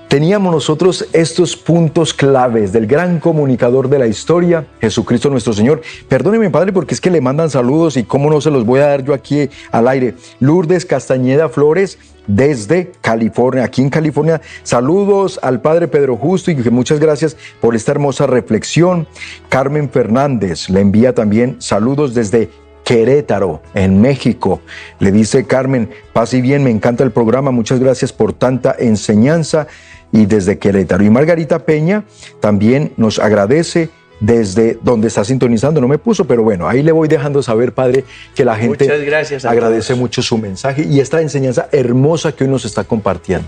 teníamos nosotros estos puntos claves del gran comunicador de la historia, Jesucristo nuestro Señor. Perdóneme, Padre, porque es que le mandan saludos y cómo no se los voy a dar yo aquí al aire. Lourdes Castañeda Flores, desde California, aquí en California. Saludos al Padre Pedro Justo y que muchas gracias por esta hermosa reflexión. Carmen Fernández le envía también saludos desde Querétaro, en México. Le dice Carmen, paz y bien, me encanta el programa, muchas gracias por tanta enseñanza. Y desde Querétaro. Y Margarita Peña también nos agradece desde donde está sintonizando. No me puso, pero bueno, ahí le voy dejando saber, Padre, que la gente muchas gracias agradece mucho su mensaje y esta enseñanza hermosa que hoy nos está compartiendo.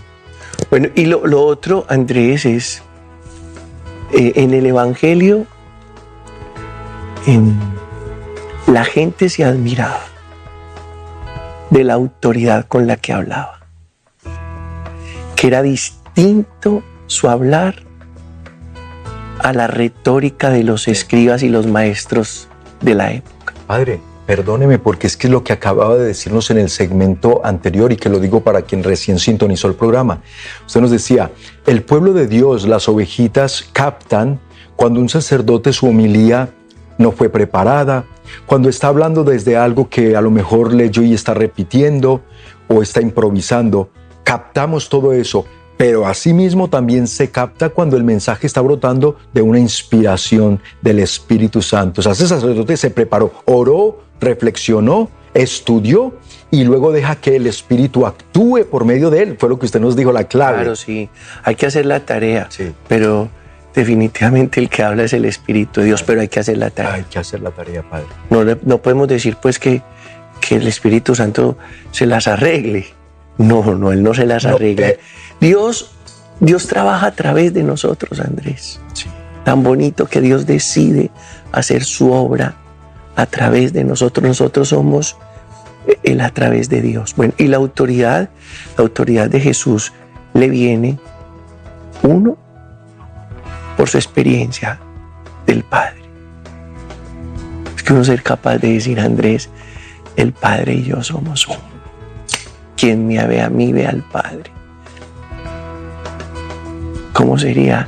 Bueno, y lo otro, Andrés, es en el Evangelio la gente se admiraba de la autoridad con la que hablaba. que era distinto su hablar a la retórica de los escribas y los maestros de la época. Padre, perdóneme, porque es que es lo que acababa de decirnos en el segmento anterior y que lo digo para quien recién sintonizó el programa. Usted nos decía, el pueblo de Dios, las ovejitas captan cuando un sacerdote su homilía no fue preparada, cuando está hablando desde algo que a lo mejor leyó y está repitiendo o está improvisando. Captamos todo eso, pero asimismo también se capta cuando el mensaje está brotando de una inspiración del Espíritu Santo. O sea, ese sacerdote se preparó, oró, reflexionó, estudió y luego deja que el Espíritu actúe por medio de él. Fue lo que usted nos dijo, la clave. Claro, sí, hay que hacer la tarea, sí. Pero definitivamente el que habla es el Espíritu de Dios, pero hay que hacer la tarea. Hay que hacer la tarea, Padre. No podemos decir pues que el Espíritu Santo se las arregle. No, Él no se las arregla. Dios trabaja a través de nosotros, Andrés. Sí. Tan bonito que Dios decide hacer su obra a través de nosotros. Nosotros somos el a través de Dios. Bueno, y la autoridad de Jesús le viene, uno, por su experiencia del Padre. Es que uno ser capaz de decir, Andrés, el Padre y yo somos uno. Quien me ve a mí, ve al Padre. ¿Cómo sería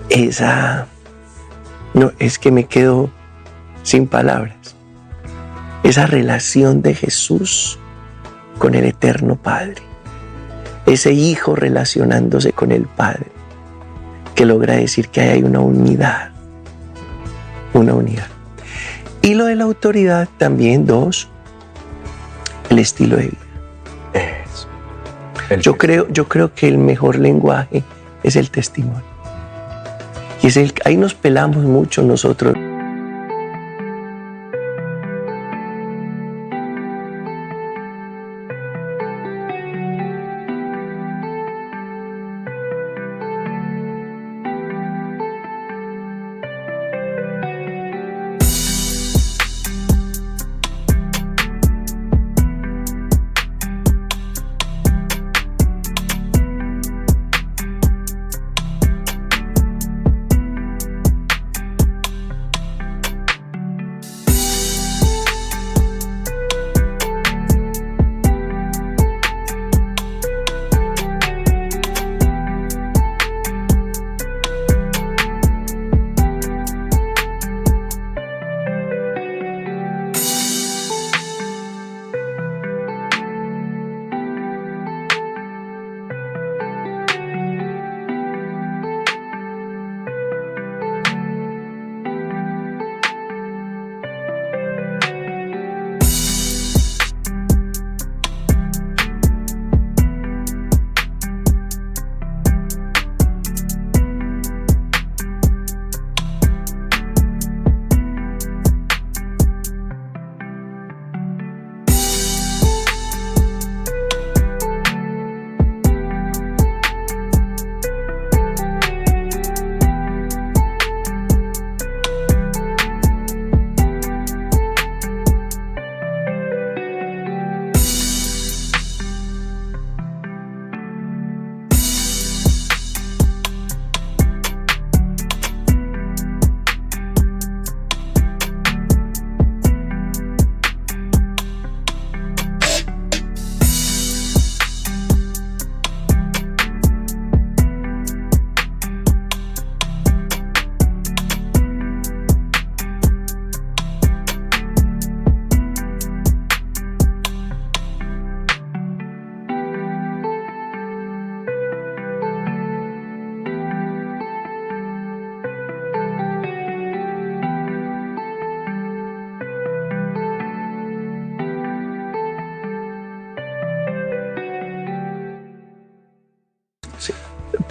esa? No, es que me quedo sin palabras. Esa relación de Jesús con el eterno Padre. Ese Hijo relacionándose con el Padre, que logra decir que hay una unidad. Una unidad. Y lo de la autoridad también, dos, el estilo de vida. Yo creo que el mejor lenguaje es el testimonio. Y ahí nos pelamos mucho nosotros.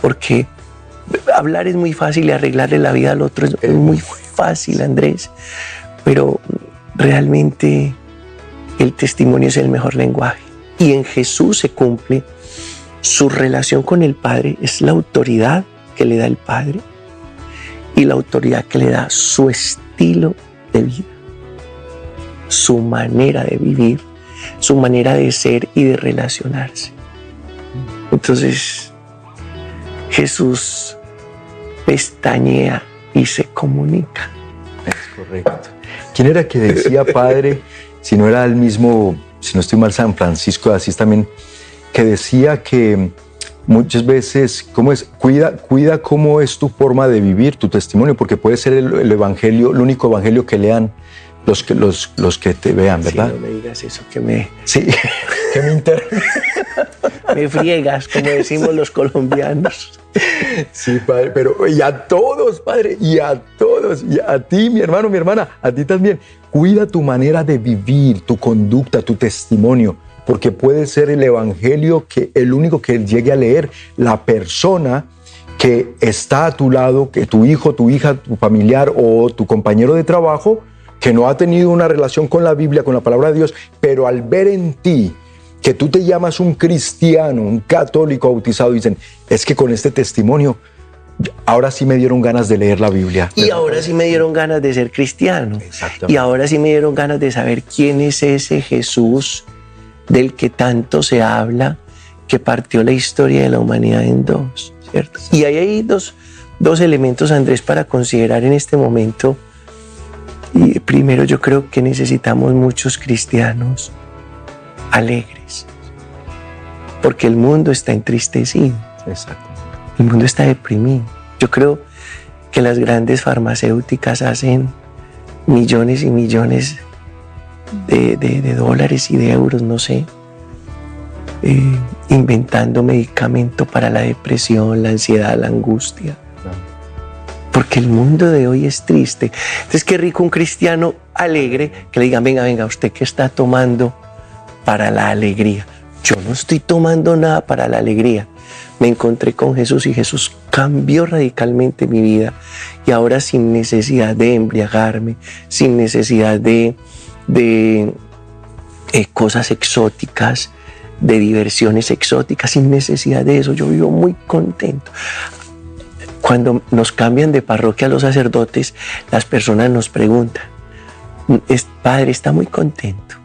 Porque hablar es muy fácil y arreglarle la vida al otro es muy fácil, Andrés, pero realmente el testimonio es el mejor lenguaje. Y en Jesús se cumple su relación con el Padre, es la autoridad que le da el Padre y la autoridad que le da su estilo de vida, su manera de vivir, su manera de ser y de relacionarse. Entonces Jesús pestañea y se comunica. Es correcto. ¿Quién era que decía, Padre, si no era el mismo, si no estoy mal, San Francisco de Asís también, que decía que muchas veces, ¿cómo es? Cuida cómo es tu forma de vivir, tu testimonio, porque puede ser el evangelio, el único evangelio que lean los que te vean, ¿verdad? Sí, no me digas eso, que me me friegas, como decimos los colombianos. Sí, Padre, pero y a todos, Padre, y a todos, y a ti, mi hermano, mi hermana, a ti también. Cuida tu manera de vivir, tu conducta, tu testimonio, porque puede ser el evangelio que el único que llegue a leer la persona que está a tu lado, que tu hijo, tu hija, tu familiar o tu compañero de trabajo, que no ha tenido una relación con la Biblia, con la palabra de Dios, pero al ver en ti que tú te llamas un cristiano, un católico bautizado, dicen, es que con este testimonio, ahora sí me dieron ganas de leer la Biblia. Y ahora sí me dieron ganas de ser cristiano. Exactamente. Y ahora sí me dieron ganas de saber quién es ese Jesús del que tanto se habla, que partió la historia de la humanidad en dos, ¿cierto? Y ahí hay dos elementos, Andrés, para considerar en este momento. Y primero, yo creo que necesitamos muchos cristianos alegres, porque el mundo está entristecido. Exacto. El mundo está deprimido. Yo creo que las grandes farmacéuticas hacen millones y millones de dólares y de euros, no sé, inventando medicamento para la depresión, la ansiedad, la angustia. Porque el mundo de hoy es triste. Entonces, qué rico un cristiano alegre que le digan, venga, ¿usted qué está tomando para la alegría? Yo no estoy tomando nada para la alegría. Me encontré con Jesús y Jesús cambió radicalmente mi vida. Y ahora, sin necesidad de embriagarme, sin necesidad de cosas exóticas, de diversiones exóticas, sin necesidad de eso, yo vivo muy contento. Cuando nos cambian de parroquia los sacerdotes, las personas nos preguntan, Padre, ¿está muy contento?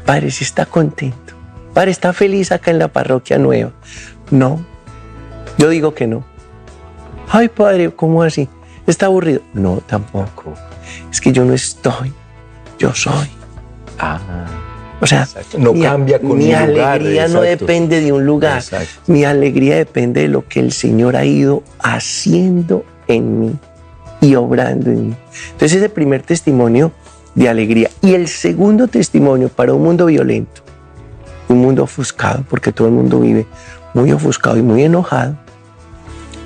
Padre, ¿sí está contento? Padre, ¿está feliz acá en la parroquia nueva? No, yo digo que no. Ay, Padre, ¿cómo así? ¿Está aburrido? No, tampoco. Es que yo no estoy, yo soy. O sea, no cambia con mi mi lugar. Alegría no depende de un lugar. Exacto. Mi alegría depende de lo que el Señor ha ido haciendo en mí y obrando en mí. Entonces, ese es el primer testimonio de alegría. Y el segundo testimonio para un mundo violento, un mundo ofuscado, porque todo el mundo vive muy ofuscado y muy enojado,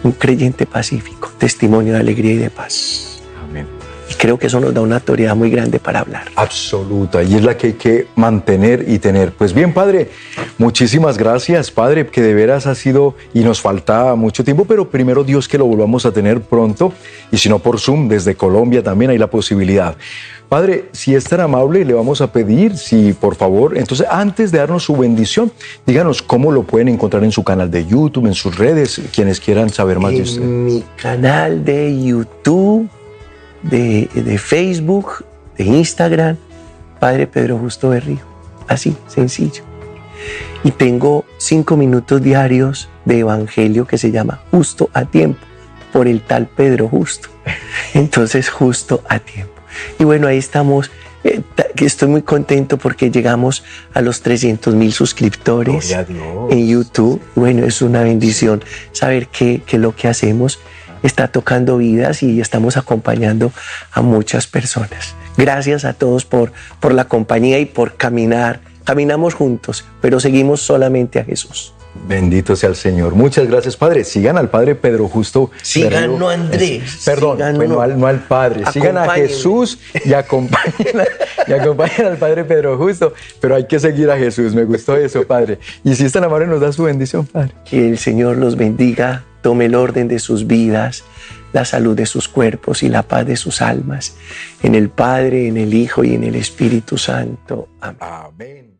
un creyente pacífico, testimonio de alegría y de paz. Amén. Y creo que eso nos da una autoridad muy grande para hablar. Absoluta, y es la que hay que mantener y tener. Pues bien, Padre, muchísimas gracias, Padre, que de veras ha sido, y nos falta mucho tiempo, pero primero Dios que lo volvamos a tener pronto, y si no por Zoom, desde Colombia también hay la posibilidad. Padre, si es tan amable, le vamos a pedir, si por favor, entonces antes de darnos su bendición, díganos cómo lo pueden encontrar en su canal de YouTube, en sus redes, quienes quieran saber más de usted. En mi canal de YouTube, de Facebook, de Instagram, Padre Pedro Justo Berrío, así, sencillo. Y tengo 5 minutos diarios de evangelio que se llama Justo a Tiempo, por el tal Pedro Justo. Entonces, Justo a Tiempo. Y bueno, ahí estamos. Estoy muy contento porque llegamos a los 300,000 suscriptores en YouTube. Bueno, es una bendición saber que lo que hacemos está tocando vidas y estamos acompañando a muchas personas. Gracias a todos por la compañía y por caminar. Caminamos juntos, pero seguimos solamente a Jesús. Bendito sea el Señor. Muchas gracias, Padre. Sigan al Padre Pedro Justo. Sigan, no Andrés. Perdón, no al Padre. Sigan a Jesús y acompañen al Padre Pedro Justo. Pero hay que seguir a Jesús. Me gustó eso, Padre. Y si es tan amable, nos da su bendición, Padre. Que el Señor los bendiga, tome el orden de sus vidas, la salud de sus cuerpos y la paz de sus almas. En el Padre, en el Hijo y en el Espíritu Santo. Amén. Amén.